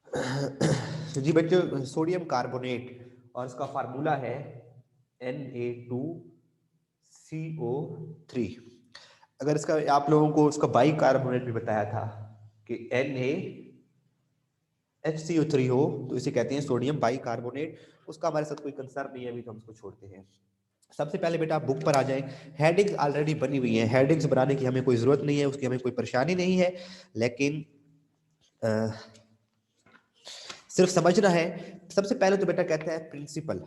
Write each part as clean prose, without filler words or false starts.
तो जी बच्चों, sodium carbonate और इसका फार्मूला है Na2CO3। अगर इसका आप लोगों को उसका बाई कार्बोनेट भी बताया था कि NaHCO3 हो तो इसे कहते हैं सोडियम बाई कार्बोनेट। उसका हमारे साथ कोई कंसर्न नहीं है, अभी तो हम उसको छोड़ते हैं। सबसे पहले बेटा आप बुक पर आ जाएं। हेडिंग्स ऑलरेडी बनी हुई हैं, हेडिंग्स बनाने की हमें कोई जरूरत नहीं है, उसकी हमें कोई परेशानी नहीं है, लेकिन सिर्फ समझना है। सबसे पहले तो बेटा कहते हैं प्रिंसिपल,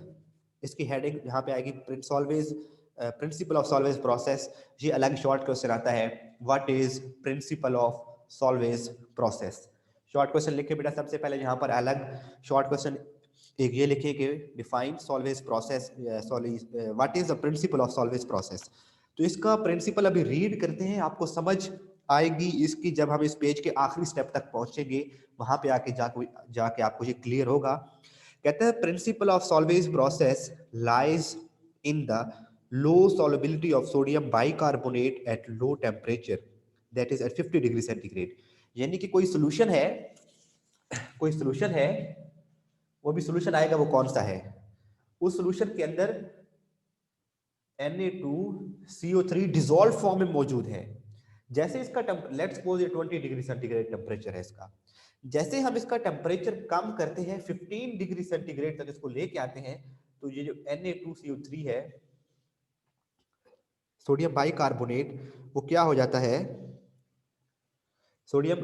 इसकी हेडिंग यहाँ पे आएगी salvage, principal of Solvay process. ये अलग शॉर्ट क्वेश्चन आता है, what is principal of Solvay process. Short question लिखे बेटा, सबसे पहले यहाँ पर अलग शॉर्ट क्वेश्चन एक ये लिखे कि define salvage process, sorry what is the principle of Solvay process. तो इसका प्रिंसिपल अभी रीड करते हैं, आपको समझ आएगी इसकी जब हम इस पेज के आखिरी स्टेप तक पहुंचेंगे, वहां पे आके जाके आपको ये क्लियर होगा। कहते हैं principle of Solvay process lies in the low solubility of sodium bicarbonate at low temperature, that is at 50 degree centigrade. यानी कि कोई सोल्यूशन है, कोई सोल्यूशन है, वो भी सोल्यूशन आएगा, वो कौन सा है, उस सोल्यूशन के अंदर Na2CO3 डिजोल्व फॉर्म में मौजूद है। जैसे इसका लेट्स सपोज ये 20 डिग्री सेंटीग्रेड टेम्परेचर है इसका, जैसे हम इसका टेम्परेचर कम करते हैं 15 डिग्री सेंटीग्रेड तक इसको लेके आते हैं, तो ये जो Na2CO3 है, सोडियम बाइकार्बोनेट, वो क्या हो जाता है, सोडियम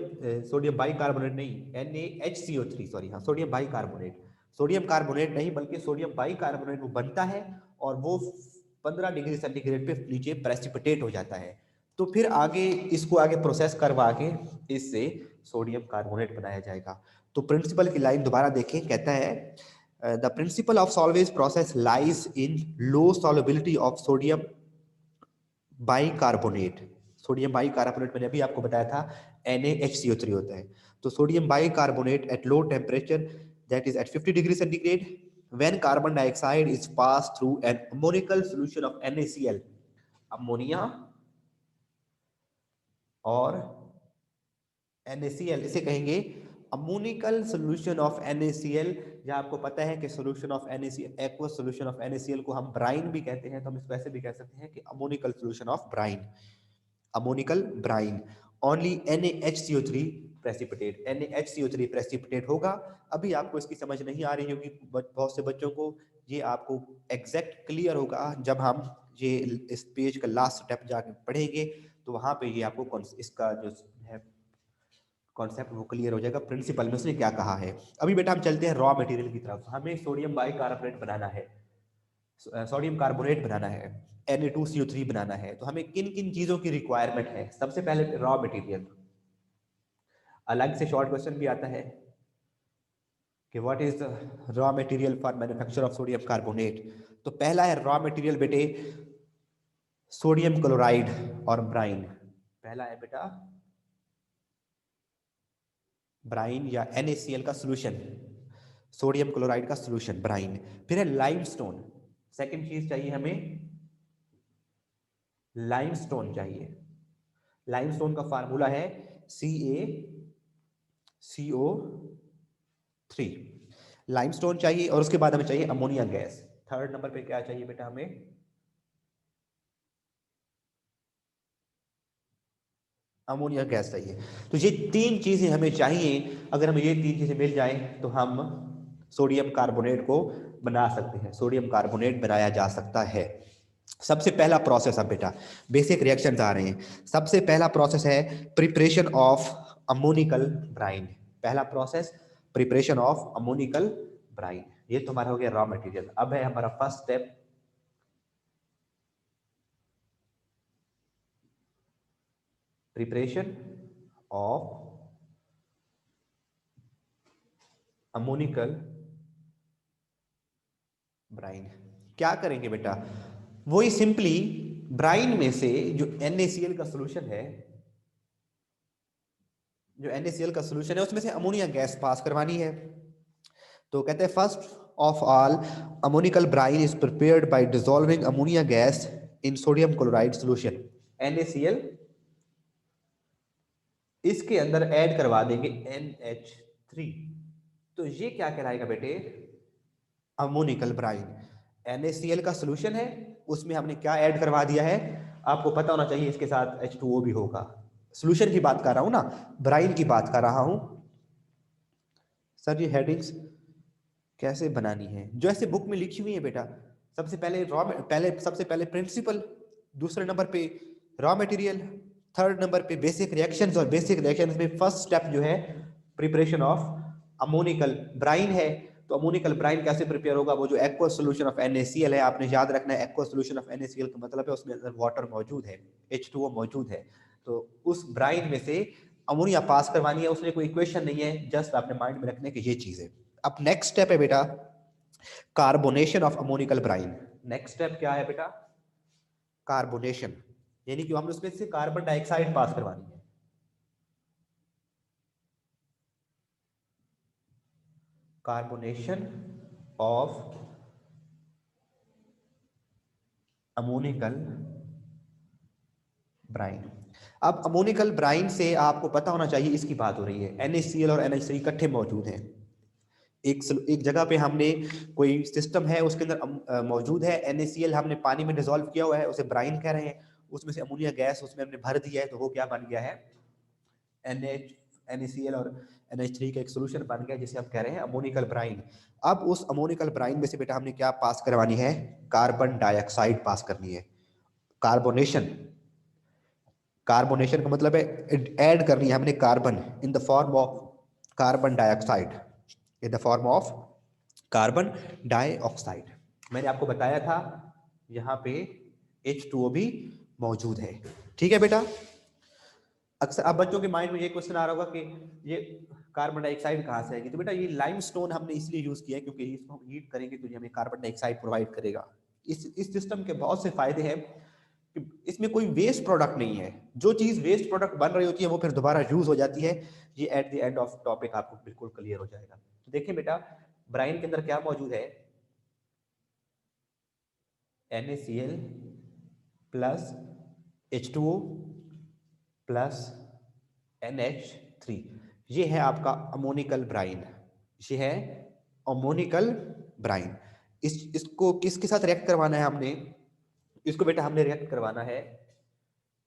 सोडियम बाइकार्बोनेट नहीं, NaHCO3, सॉरी, हाँ सोडियम बाइकार्बोनेट, सोडियम कार्बोनेट नहीं बल्कि सोडियम बाइकार्बोनेट वो बनता है और वो 15 डिग्री सेंटीग्रेड पे नीचे प्रेसिपिटेट हो जाता है। तो फिर आगे इसको आगे प्रोसेस करवा के इससे सोडियम कार्बोनेट बनाया जाएगा। तो प्रिंसिपल की लाइन दोबारा देखें, कहता है the principle of Solvay process lies in low solubility of sodium bicarbonate. Sodium bicarbonate मैंने अभी आपको बताया था NaHCO3 होता है। तो sodium bicarbonate at low temperature, that is at 50 degree centigrade, when carbon dioxide is passed through an ammonical solution of NaCl, ammonia और NaCl, इसे कहेंगे अमोनिकल सोल्यूशन ऑफ NaCl। या आपको पता है कि solution of NaCl, aqueous solution of NaCl को हम ब्राइन भी कहते हैं, तो हम इसको ऐसे भी कह सकते हैं कि ammoniacal solution of brine, ammoniacal brine. Only NaHCO3 precipitate, NaHCO3 precipitate होगा। अभी आपको इसकी समझ नहीं आ रही होगी बहुत से बच्चों को, ये आपको एग्जैक्ट क्लियर होगा जब हम ये इस पेज का लास्ट स्टेप जाके पढ़ेंगे, तो वहां पे ये आपको इसका जो है कॉन्सेप्ट वो क्लियर हो जाएगा, प्रिंसिपल में उसने क्या कहा है। अभी बेटा हम चलते हैं रॉ मटेरियल की तरफ। हमें सोडियम बाइकार्बोनेट बनाना है, सोडियम कार्बोनेट बनाना है, Na2CO3 बनाना है, तो हमें किन किन चीजों की रिक्वायरमेंट है। सबसे पहले रॉ मटेरियल, अलग से शॉर्ट क्वेश्चन भी आता है कि what is the raw material for manufacture of sodium carbonate. तो पहला है रॉ मटेरियल बेटे सोडियम क्लोराइड और ब्राइन। पहला है बेटा ब्राइन या NaCl का सोल्यूशन, सोडियम क्लोराइड का सोल्यूशन ब्राइन। फिर है लाइमस्टोन, सेकंड चीज चाहिए हमें, लाइमस्टोन चाहिए। लाइमस्टोन का फार्मूला है CaCO3। लाइमस्टोन चाहिए और उसके बाद हमें चाहिए अमोनिया गैस। थर्ड नंबर पे क्या चाहिए बेटा हमें, अमोनिया गैस चाहिए। तो ये तीन चीजें हमें चाहिए। अगर हमें ये तीन चीजें मिल जाए तो हम सोडियम कार्बोनेट को बना सकते हैं, सोडियम कार्बोनेट बनाया जा सकता है। सबसे पहला प्रोसेस, अब बेटा बेसिक रिएक्शंस आ रहे हैं। सबसे पहला प्रोसेस है प्रिपरेशन ऑफ अमोनिकल ब्राइन। पहला process preparation of ammoniacal brine. ये तो हमारा हो गया रॉ मटेरियल। अब है हमारा first step preparation of ammoniacal brine. क्या करेंगे बेटा, वही सिंपली ब्राइन में से जो NaCl का सॉल्यूशन है, जो NaCl का सॉल्यूशन है उसमें से अमोनिया गैस पास करवानी है। तो कहते हैं first of all ammoniacal brine is prepared by dissolving ammonia gas in sodium chloride solution. NaCl, इसके अंदर ऐड करवा देंगे NH3। तो ये क्या कहलाएगा बेटे, अमोनिकल ब्राइन। NaCl का सोल्यूशन है, उसमें हमने क्या ऐड करवा दिया है, आपको पता होना चाहिए इसके साथ H2O भी होगा। सोल्यूशन की बात कर रहा हूं ना, ब्राइन की बात कर रहा हूं। सर ये हेडिंग्स कैसे बनानी है, जो ऐसे बुक में लिखी हुई है बेटा, सबसे पहले प्रिंसिपल, दूसरे नंबर पे रॉ मटेरियल, थर्ड नंबर पे बेसिक रिएक्शंस, और बेसिक रिएक्शंस में फर्स्ट स्टेप जो है प्रिपरेशन ऑफ अमोनिकल ब्राइन है। तो अमोनिकल ब्राइन कैसे प्रिपेयर होगा, वो जो एक्वस सॉल्यूशन ऑफ NaCl है, आपने याद रखना है एक्वस सॉल्यूशन ऑफ NaCl का मतलब है उसमें अंदर वाटर मौजूद है, H2O मौजूद है। तो उस ब्राइन में से अमोनिया पास करवानी है, उसमें कोई इक्वेशन नहीं है, जस्ट आपने माइंड में रखने की ये चीज है। अब नेक्स्ट स्टेप है बेटा carbonation of ammoniacal brine. Next step क्या है बेटा, कार्बोनेशन, यानी कि हमने उसमें से कार्बन डाइऑक्साइड पास करवानी है। Carbonation of ammoniacal brine. अब अमोनिकल ब्राइन से आपको पता होना चाहिए, इसकी बात हो रही है, NaCl और NH3 इकट्ठे मौजूद हैं। एक जगह पे हमने कोई सिस्टम है, उसके अंदर मौजूद है NaCl, हमने पानी में डिसॉल्व किया हुआ है, उसे ब्राइन कह रहे हैं, उसमें से अमोनिया गैस उसमें हमने भर दिया है, तो वो क्या बन गया है, NaCl और NH3 का एक सोल्यूशन बन गया, जिसे हम कह रहे हैं अमोनिकल ब्राइन। अब उस अमोनिकल ब्राइन में से बेटा हमने क्या पास करवानी है, कार्बन डाइऑक्साइड पास करनी है। कार्बोनेशन, कार्बोनेशन का मतलब है ऐड करनी है हमने carbon in the form of carbon dioxide, in the form of carbon dioxide. मैंने आपको बताया था यहाँ पे H2O भी मौजूद है। ठीक है बेटा, अक्सर अब बच्चों के माइंड में ये क्वेश्चन आ रहा होगा कि ये कार्बन डाइऑक्साइड कहाँ से आएगी, तो बेटा ये लाइमस्टोन हमने इसलिए यूज किया है क्योंकि इसको हम हीट करेंगे तो ये हमें कार्बन डाइऑक्साइड प्रोवाइड करेगा। इस सिस्टम के बहुत से फायदे हैं कि इसमें कोई वेस्ट प्रोडक्ट नहीं है, जो चीज वेस्ट प्रोडक्ट बन रही होती है वो फिर दोबारा यूज हो जाती है। ये at the end of topic आपको बिल्कुल क्लियर हो जाएगा। तो देखिए बेटा, ब्राइन के अंदर क्या मौजूद है, NaCl plus H2O plus NH3, ये है आपका अमोनिकल ब्राइन, ये है अमोनिकल ब्राइन। इसको किसके साथ रिएक्ट करवाना है हमने, इसको बेटा हमने रिएक्ट करवाना है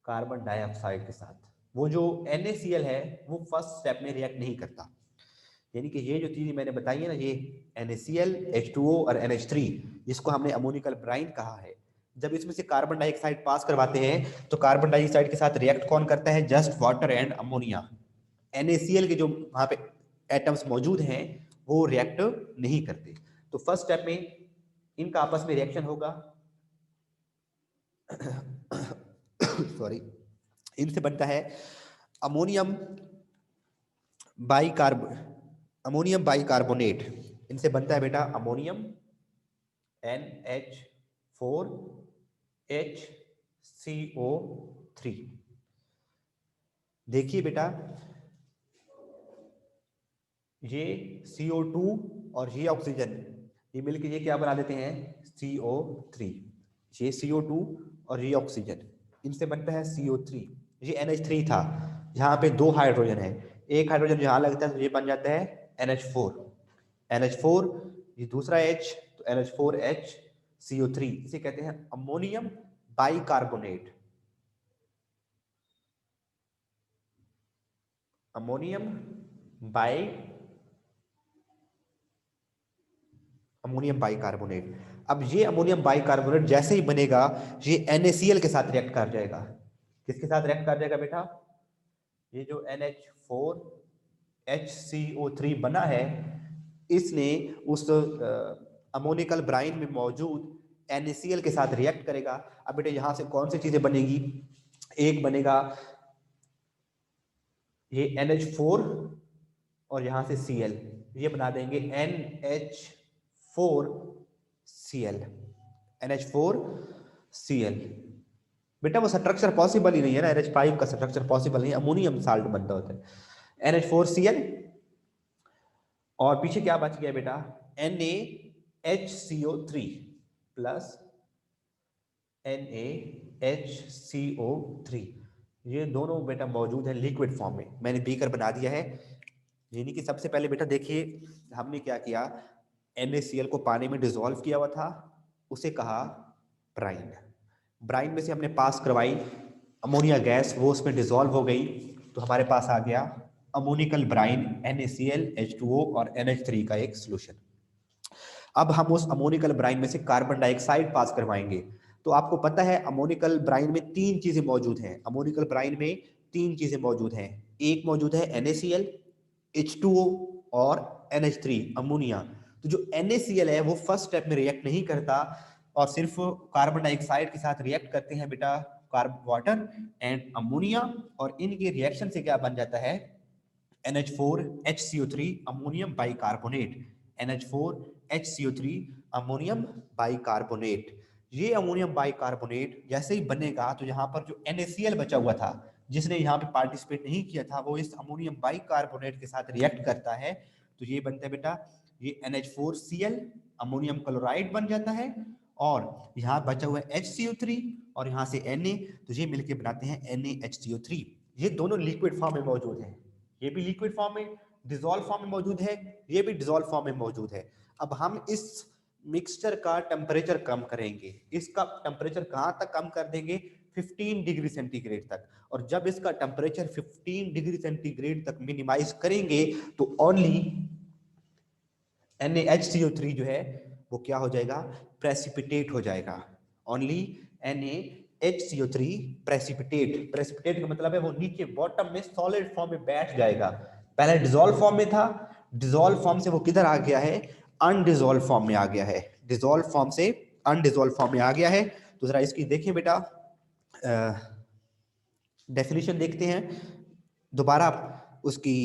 कार्बन डाइऑक्साइड के साथ। वो जो NaCl है वो फर्स्ट स्टेप में रिएक्ट नहीं करता, यानी कि ये जो चीजें मैंने बताई है ना, ये NaCl, H2O और NH3, जिसको हमने अमोनिकल ब्राइन कहा है, जब इसमें से कार्बन डाइऑक्साइड पास करवाते हैं तो कार्बन डाइऑक्साइड के साथ रिएक्ट कौन करता है, just water and ammonia. NaCl के जो वहां पे एटम्स मौजूद हैं वो रिएक्ट नहीं करते। तो फर्स्ट स्टेप में इनका आपस में रिएक्शन होगा सॉरी, इनसे बनता है अमोनियम बाइकार्ब अमोनियम बाइकार्बोनेट, इनसे बनता है बेटा अमोनियम NH4HCO3। देखिए बेटा, ये CO2 और ये ऑक्सीजन, ये मिलके ये क्या बना देते हैं, CO3। ये CO2 और ये ऑक्सीजन, इनसे बनता है CO3। ये NH3 था, यहाँ पे दो हाइड्रोजन है, एक हाइड्रोजन यहाँ लगता है तो ये बन जाता है NH4, ये दूसरा H, तो NH4H CO3, इसे कहते हैं ammonium bicarbonate. Ammonium by ammonium bicarbonate. अब ये अमोनियम बाइकार्बोनेट जैसे ही बनेगा, ये NaCl के साथ रिएक्ट कर जाएगा। किसके साथ रिएक्ट कर जाएगा बेटा, ये जो NH4HCO3 बना है, इसने उस अमोनिकल ब्राइन में मौजूद NaCl के साथ रिएक्ट करेगा। अब बेटे यहां से कौन सी चीजें बनेगी, एक बनेगा ये NH4 और यहां से Cl, ये बना देंगे NH4Cl। बेटा वो स्ट्रक्चर पॉसिबल ही नहीं है ना, NH5 का स्ट्रक्चर पॉसिबल नहीं, अमोनियम साल्ट बनता होता है NH4Cl। और पीछे क्या बच गया बेटा, NaHCO3 प्लस NaHCO3, ये दोनों बेटा मौजूद है लिक्विड फॉर्म में, मैंने बीकर बना दिया है, यानी कि सबसे पहले बेटा देखिए हमने क्या किया, NaCl को पानी में डिसॉल्व किया हुआ था, उसे कहा ब्राइन। ब्राइन में से हमने पास करवाई अमोनिया गैस, वो उसमें डिसॉल्व हो गई, तो हमारे पास आ गया अमोनिकल ब्राइन NaCl H2O और NH3 का एक सोल्यूशन। अब हम उस अमोनिकल ब्राइन में से कार्बन डाइऑक्साइड पास करवाएंगे। तो आपको पता है अमोनिकल ब्राइन में तीन चीजें मौजूद हैं, अमोनिकल ब्राइन में तीन चीजें मौजूद हैं। एक मौजूद है NaCl, H2O और NH3 अमोनिया। तो जो NaCl है वो फर्स्ट स्टेप में रिएक्ट नहीं करता और सिर्फ कार्बन डाइऑक्साइड के साथ रिएक्ट करते हैं बेटा कार्बन वाटर एंड अमोनिया, और इनके रिएक्शन से क्या बन जाता है NH4 HCO3 ammonium bicarbonate, NH4 HCO3 ammonium bicarbonate. ये अमोनियम बाइकार्बोनेट जैसे ही बनेगा तो यहाँ पर जो NaCl बचा हुआ था, जिसने यहाँ पे पार्टिसिपेट नहीं किया था, वो इस अमोनियम बाइकार्बोनेट के साथ रिएक्ट करता है, तो ये बनता है बेटा ये NH4Cl अमोनियम क्लोराइड बन जाता है, और यहाँ बचा हुआ है HCO3 और यहाँ से Na, तो ये मिलके बनाते हैं NaHCO3। ये दोनों लिक्विड फॉर्म में मौजूद हैं, ये भी लिक्विड फॉर्म में डिसॉल्व फॉर्म में मौजूद है, ये भी डिसॉल्व फॉर्म में मौजूद है। अब हम इस मिक्सचर का टेम्परेचर कम करेंगे, इसका टेम्परेचर कहां तक कम कर देंगे 15 डिग्री सेंटीग्रेड तक, और जब इसका टेम्परेचर 15 डिग्री सेंटीग्रेड तक मिनिमाइज करेंगे तो ओनली NaHCO3 जो है वो क्या हो जाएगा, प्रेसिपिटेट हो जाएगा। ओनली NaHCO3 प्रेसिपिटेट, प्रेसिपिटेट का मतलब है वो नीचे बॉटम में सॉलिड फॉर्म में बैठ जाएगा। पहले डिसॉल्व फॉर्म में था, डिसॉल्व फॉर्म से वो किधर आ गया है, अनडिसॉल्व फॉर्म में आ गया है, डिसॉल्व फॉर्म से अनडिसॉल्व फॉर्म में आ गया है। तो जरा इसकी देखिए बेटा डेफिनेशन देखते हैं दोबारा, उसकी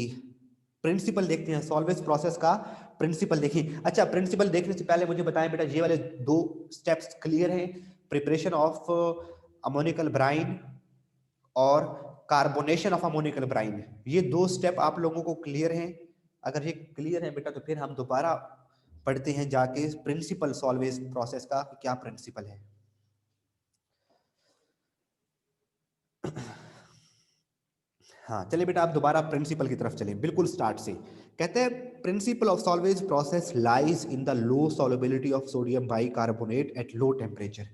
प्रिंसिपल देखते हैं, सॉल्वेज प्रोसेस का प्रिंसिपल देखिए। अच्छा प्रिंसिपल देखने से पहले मुझे बताएं बेटा ये वाले दो स्टेप्स क्लियर हैं, प्रिपरेशन ऑफ अमोनिकल ब्राइन और कार्बोनेशन ऑफ अमोनिकल ब्राइन, ये दो स्टेप आप लोगों को क्लियर हैं? अगर ये क्लियर है बेटा तो फिर हम दोबारा पढ़ते हैं जाके प्रिंसिपल सॉल्वेज प्रोसेस का, क्या प्रिंसिपल है। हाँ चलिए बेटा आप दोबारा प्रिंसिपल की तरफ चलें, बिल्कुल स्टार्ट से। कहते हैं principle of Solvay process lies in the low solubility of sodium bicarbonate at low temperature.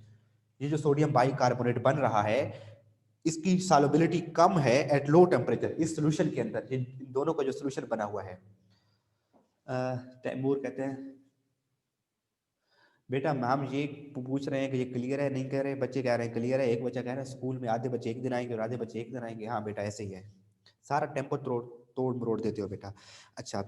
ये जो सोडियम बाइकार्बोनेट बन रहा है इसकी सॉल्युबिलिटी कम है एट लो टेम्परेचर, इस सोल्यूशन के अंदर इन दोनों का जो सोल्यूशन बना हुआ है। तैमूर कहते हैं बेटा मैम ये पूछ रहे हैं कि ये क्लियर है नहीं कह रहे, बच्चे कह रहे हैं क्लियर है, एक बच्चा कह रहा है स्कूल में आधे बच्चे एक दिन आएंगे और आधे बच्चे एक दिन आएंगे। हाँ बेटा ऐसे ही है, सारा टेम्पो तोड़ तोड़ मरोड़ देते हो बेटा। अच्छा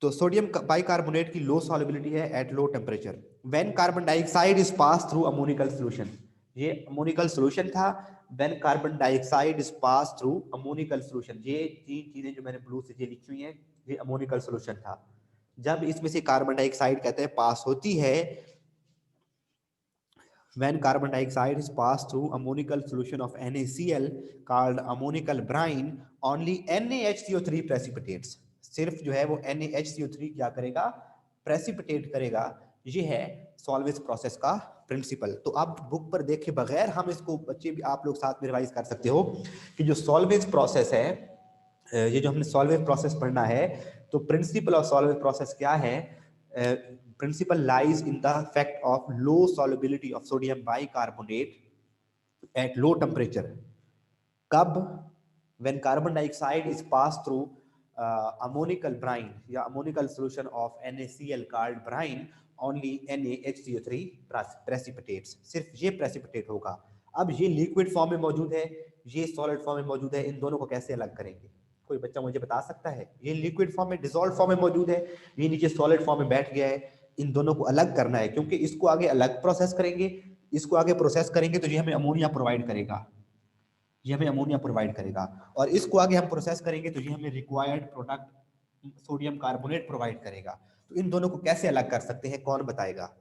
तो सोडियम बाइकार्बोनेट की लो सॉल्युबिलिटी है eight low temperature when carbon dioxide is pass through ammoniacal solution, ये अमोनिकल सॉल्यूशन था, when carbon dioxide is pass through ammoniacal solution, ये तीन चीजें जो मैंने ब्लू से ये लिखी हुई हैं ये अमोनिकल सॉल्यूशन था। जब इसमें से कार्बन डाइऑक्साइड कहते हैं पास होती है, when carbon dioxide is passed through ammonical solution of NaCl called ammonical brine, only NaHCO3 precipitates, सिर्फ जो है वो NaHCO3 क्या करेगा, प्रेसिपिटेट करेगा। ये है सॉल्वेज प्रोसेस का प्रिंसिपल। तो आप बुक पर देखे बगैर हम इसको बच्चे भी आप लोग साथ में रिवाइज कर सकते हो कि जो सॉल्वेज प्रोसेस है, ये जो हमने सॉल्वेज प्रोसेस पढ़ना है, तो प्रिंसिपल ऑफ सॉल्वेज प्रोसेस क्या है, principle lies in the fact of low solubility of sodium bicarbonate at low temperature। कब, when carbon dioxide is passed through ammonical brine या ammonical solution of NaCl called brine, only NaHCO3 precipitates, सिर्फ ये precipitate होगा। अब ये liquid form में मौजूद है, ये सॉलिड फॉर्म में मौजूद है, इन दोनों को कैसे अलग करेंगे, कोई बच्चा मुझे बता सकता है। ये लिक्विड फॉर्म में डिसॉल्व फॉर्म में मौजूद है, ये नीचे सॉलिड फॉर्म में बैठ गया है, इन दोनों को अलग करना है, क्योंकि इसको आगे अलग प्रोसेस करेंगे, इसको आगे प्रोसेस करेंगे तो ये हमें अमोनिया प्रोवाइड करेगा, ये हमें अमोनिया प्रोवाइड करेगा, और इसको आगे हम प्रोसेस करेंगे तो ये हमें required product sodium carbonate provide करेगा। तो इन दोनों को कैसे अलग कर सकते हैं, कौन बताएगा।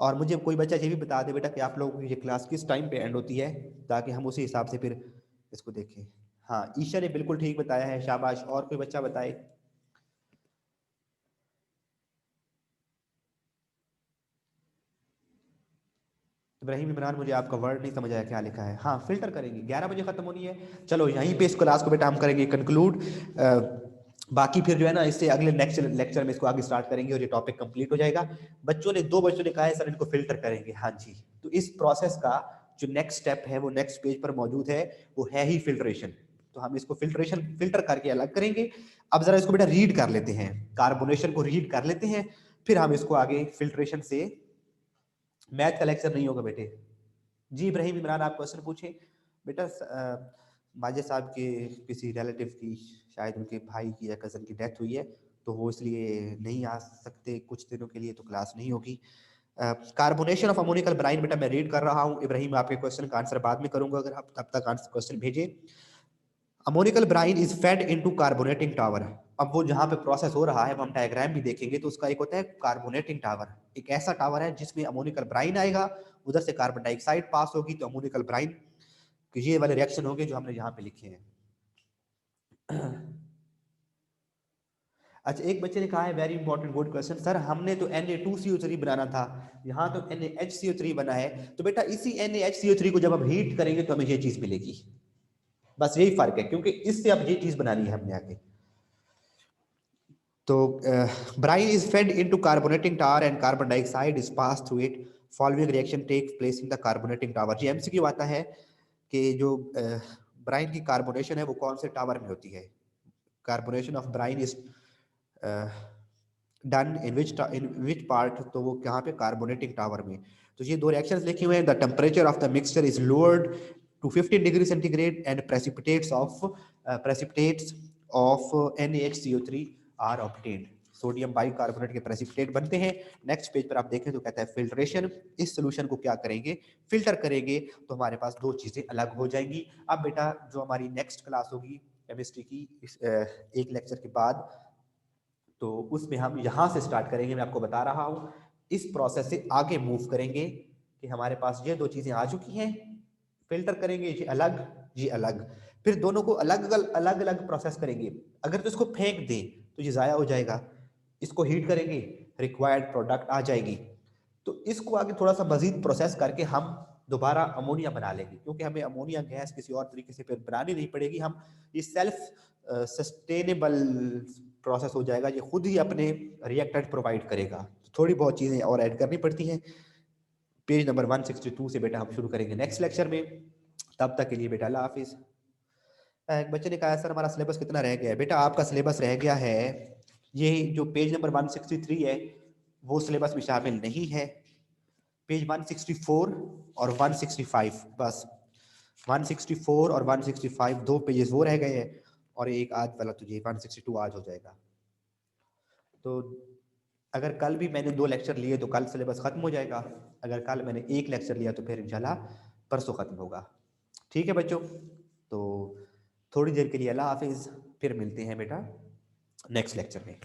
और मुझे कोई बच्चा ये भी बता दे बेटा कि आप लोगों की ये क्लास किस टाइम पे एंड होती है, ताकि हम उसी हिसाब से फिर इसको देखें। हाँ ईशा ने बिल्कुल ठीक बताया है, शाबाश। और कोई बच्चा बताए। इब्राहिम इमरान, मुझे आपका वर्ड नहीं समझ आया क्या लिखा है। हाँ, फिल्टर करेंगे, 11 बजे खत्म होनी है। चलो यहीं पे इस क्लास को बेटा हम करेंगे कंक्लूड। बाकी फिर जो है ना, इससे अगले नेक्स्ट लेक्चर में इसको आगे स्टार्ट करेंगे और ये टॉपिक कंप्लीट हो जाएगा। दो बच्चों ने कहा है सर इनको फिल्टर करेंगे। हाँ जी, तो इस प्रोसेस का जो नेक्स्ट स्टेप है वो नेक्स्ट पेज पर मौजूद है, वो है ही फिल्ट्रेशन। तो हम इसको फिल्टर करके अलग करेंगे। अब जरा इसको बेटा रीड कर लेते हैं, कार्बोनेशन को रीड कर लेते हैं, फिर हम इसको आगे फिल्ट्रेशन से। मैथ का लेक्चर नहीं होगा बेटे। जी इब्राहिम इमरान, आप क्वेश्चन पूछे बेटा। माजे साहब के किसी रिलेटिव की, शायद उनके भाई की या कज़न की डेथ हुई है, तो वो इसलिए नहीं आ सकते कुछ दिनों के लिए, तो क्लास नहीं होगी। कार्बोनेशन ऑफ अमोनिकल ब्राइन बेटा मैं रीड कर रहा हूँ। इब्राहिम आपके क्वेश्चन का आंसर बाद में करूंगा, अगर आप तब तक आंसर क्वेश्चन भेजे। Ammoniacal brine is fed into carbonating tower. अब वो जहाँ पे प्रोसेस हो रहा है, वो हम डायग्राम भी देखेंगे, तो उसका एक होता है कार्बोनेटिंग टावर। एक ऐसा टावर है जिसमें अमोनिकल ब्राइन आएगा, उधर से कार्बन डाइऑक्साइड पास होगी, तो अमोनिकल ब्राइन के ये वाले रिएक्शन होंगे जो हमने यहाँ पे लिखे हैं। अच्छा, एक बच्चे ने कहा है very important good question sir, हमने तो Na2CO3 बनाना था, यहाँ तो NaHCO3 बना है। तो बेटा इसी NaHCO3 को जब हम हीट करेंगे तो हमें ये चीज मिलेगी। बस यही फर्क है, क्योंकि इससे अब ये चीज बनानी है हमने आगे। तो brine is fed into carbonating tower and carbon dioxide is passed through it. Following reaction takes place in the carbonating tower. Ji MCQ आता है कि जो ब्राइन की कार्बोनेशन है वो कौन से टावर में होती है। Carbonation of Bryan is done in which part, तो वो कहाँ पे, कार्बोनेटिंग टावर में। तो ये दो रिएक्शंस लिखे हुए हैं। The temperature of the mixture is lowered to 15 degree centigrade and precipitates of NaHCO3 are obtained. Sodium bicarbonate के प्रेसिपिटेट बनते हैं। नेक्स्ट पेज पर आप देखें तो कहता है फिल्ट्रेशन। इस सोल्यूशन को क्या करेंगे, फिल्टर करेंगे, तो हमारे पास दो चीजें अलग हो जाएंगी। अब बेटा जो हमारी नेक्स्ट क्लास होगी केमिस्ट्री की, एक लेक्चर के बाद, तो उसमें हम यहाँ से स्टार्ट करेंगे। मैं आपको बता रहा हूँ, इस प्रोसेस से आगे मूव करेंगे कि हमारे पास ये दो चीजें आ चुकी हैं, फिल्टर करेंगे, ये अलग, ये अलग, फिर दोनों को अलग अलग अलग प्रोसेस करेंगे। अगर तो इसको फेंक दें तो ये जाया हो जाएगा, इसको हीट करेंगे, रिक्वायर्ड प्रोडक्ट आ जाएगी। तो इसको आगे थोड़ा सा मजीद प्रोसेस करके हम दोबारा अमोनिया बना लेंगे, क्योंकि हमें अमोनिया गैस किसी और तरीके से फिर बनानी नहीं पड़ेगी। हम ये सेल्फ सस्टेनेबल प्रोसेस हो जाएगा, ये खुद ही अपने रिएक्टेंट प्रोवाइड करेगा। थोड़ी बहुत चीजें और ऐड करनी पड़ती हैं। पेज नंबर 162 से बेटा हम शुरू करेंगे नेक्स्ट लेक्चर में। तब तक के लिए बेटा अल्लाह हाफिज। एक बच्चे ने कहा सर हमारा सिलेबस कितना रह गया है। बेटा आपका सिलेबस रह गया है, ये जो पेज नंबर 163 है वो सिलेबस में शामिल नहीं है। पेज 164 और 165, बस 164 और 165 दो पेजेस वो रह गए हैं, और एक आज वाला तुझे 162 आज हो जाएगा। तो अगर कल भी मैंने 2 लेक्चर लिए तो कल सिलेबस खत्म हो जाएगा। अगर कल मैंने 1 लेक्चर लिया तो फिर इंशाल्लाह परसों खत्म होगा। ठीक है बच्चों, तो थोड़ी देर के लिए अल्लाह हाफिज, फिर मिलते हैं बेटा नेक्स्ट लेक्चर में।